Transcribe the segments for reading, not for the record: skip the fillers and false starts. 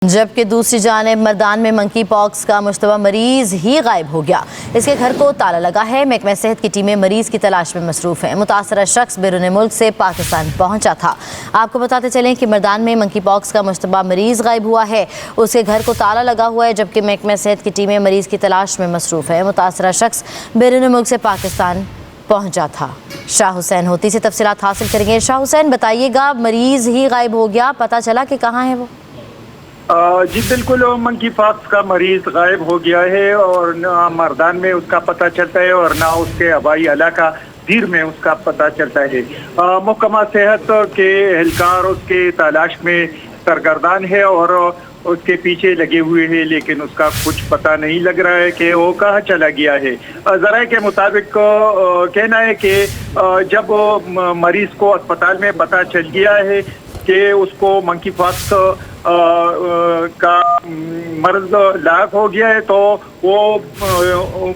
जबकि दूसरी जानिब मर्दान में मंकी पॉक्स का मुश्तबा मरीज ही गायब हो गया। इसके घर को ताला लगा है। महकमा सेहत की टीमें मरीज की तलाश में मसरूफ हैं। मुतासरा शख्स बैरून मुल्क से पाकिस्तान पहुंचा था। आपको बताते चलें कि मर्दान में मंकी पॉक्स का मुश्तबा मरीज गायब हुआ है। उसके घर को ताला लगा हुआ है, जबकि महकमा सेहत की टीमें मरीज की तलाश में मसरूफ है। मुतासरा शख्स बैरून मुल्क से पाकिस्तान पहुंचा था। शाह हुसैन होती से तफसीलात हासिल करेंगे। शाह हुसैन, बताइएगा, मरीज ही गायब हो गया, पता चला कि कहाँ है वो? जी बिल्कुल, मंकी पॉक्स का मरीज गायब हो गया है और ना मर्दान में उसका पता चलता है और ना उसके हवाई इलाका दीर में उसका पता चलता है। महकमा सेहत के एहलकार उसके तलाश में सरगर्दान है और उसके पीछे लगे हुए हैं, लेकिन उसका कुछ पता नहीं लग रहा है कि वो कहाँ चला गया है। ज़राए के मुताबिक कहना है कि जब मरीज को अस्पताल में पता चल गया है कि उसको मंकी पॉक्स का मर्ज लाक हो गया है, तो वो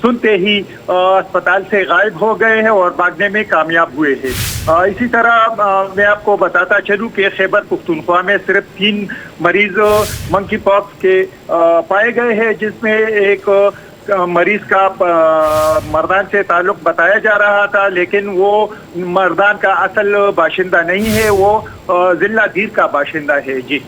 सुनते ही अस्पताल से गायब हो गए हैं और भागने में कामयाब हुए हैं। इसी तरह मैं आपको बताता चलूं कि खैबर पुख्तूनख्वा में सिर्फ 3 मरीज मंकी पॉक्स के पाए गए हैं, जिसमें एक मरीज का मर्दान से ताल्लुक बताया जा रहा था, लेकिन वो मर्दान का असल बाशिंदा नहीं है, वो जिला दीर का बाशिंदा है। जी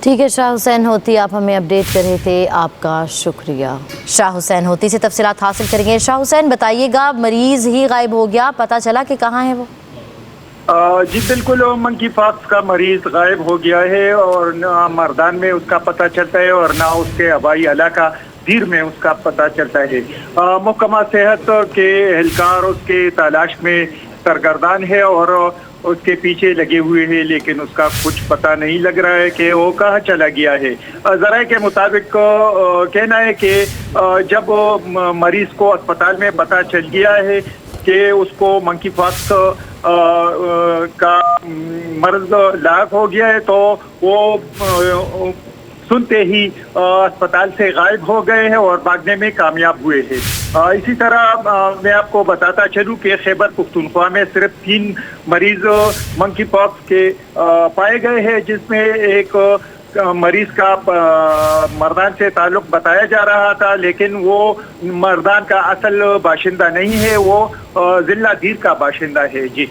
ठीक है, शाह हुसैन होती आप हमें अपडेट कर रहे थे, आपका शुक्रिया। शाह हुसैन होती से तफसीलात हासिल करेंगे। शाह हुसैन, बताइएगा, मरीज ही गायब हो गया, पता चला कि कहाँ है वो? जी बिल्कुल, मंकी पॉक्स का मरीज गायब हो गया है और ना मर्दान में उसका पता चलता है और ना उसके हवाई इलाका दीर में उसका पता चलता है। महकमा सेहत के एहलकार उसके तलाश में सरगर्दान है और उसके पीछे लगे हुए हैं, लेकिन उसका कुछ पता नहीं लग रहा है कि वो कहाँ चला गया है। ज़राए के मुताबिक कहना है कि जब मरीज को अस्पताल में पता चल गया है कि उसको मंकी पॉक्स का मर्ज लाक हो गया है, तो वो सुनते ही अस्पताल से गायब हो गए हैं और भागने में कामयाब हुए हैं। इसी तरह मैं आपको बताता चलूं कि खैबर पुख्तूनख्वा में सिर्फ 3 मरीज मंकी पॉक्स के पाए गए हैं, जिसमें एक मरीज का मर्दान से ताल्लुक बताया जा रहा था, लेकिन वो मर्दान का असल बाशिंदा नहीं है, वो जिला दीर का बाशिंदा है। जी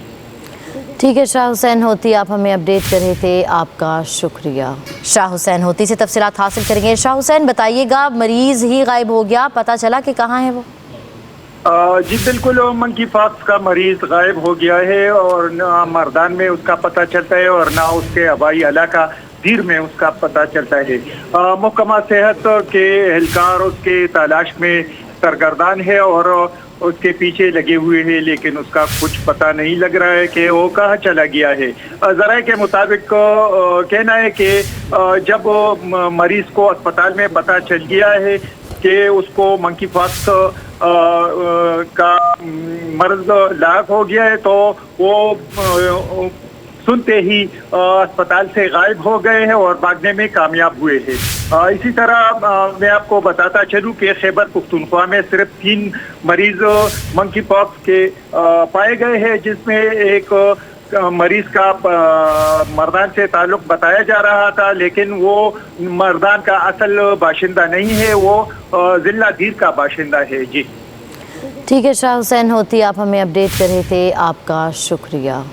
ठीक है, शाह हुसैन होती आप हमें अपडेट कर रहे थे, आपका शुक्रिया। शाह हुसैन होती से तफसीलात हासिल करेंगे। शाह हुसैन, बताइएगा, मरीज ही गायब हो गया, पता चला कि कहाँ है वो? जी बिल्कुल, मंकी पॉक्स का मरीज गायब हो गया है और ना मर्दान में उसका पता चलता है और ना उसके हवाई इलाका दीर में उसका पता चलता है। महकमा सेहत के एहलकार उसके तलाश में सरगर्दान है और उसके पीछे लगे हुए हैं, लेकिन उसका कुछ पता नहीं लग रहा है कि वो कहाँ चला गया है। ज़राए के मुताबिक कहना है कि जब मरीज को अस्पताल में पता चल गया है कि उसको मंकी पॉक्स का मर्ज लाक हो गया है, तो वो सुनते ही अस्पताल से गायब हो गए हैं और भागने में कामयाब हुए हैं। इसी तरह मैं आपको बताता चलूं कि खैबर पुख्तूनख्वा में सिर्फ 3 मरीज मंकी पॉक्स के पाए गए हैं, जिसमें एक मरीज का मर्दान से ताल्लुक बताया जा रहा था, लेकिन वो मर्दान का असल बाशिंदा नहीं है, वो जिला दीर का बाशिंदा है। जी ठीक है, शाह हुसैन होती आप हमें अपडेट कर रहे थे, आपका शुक्रिया।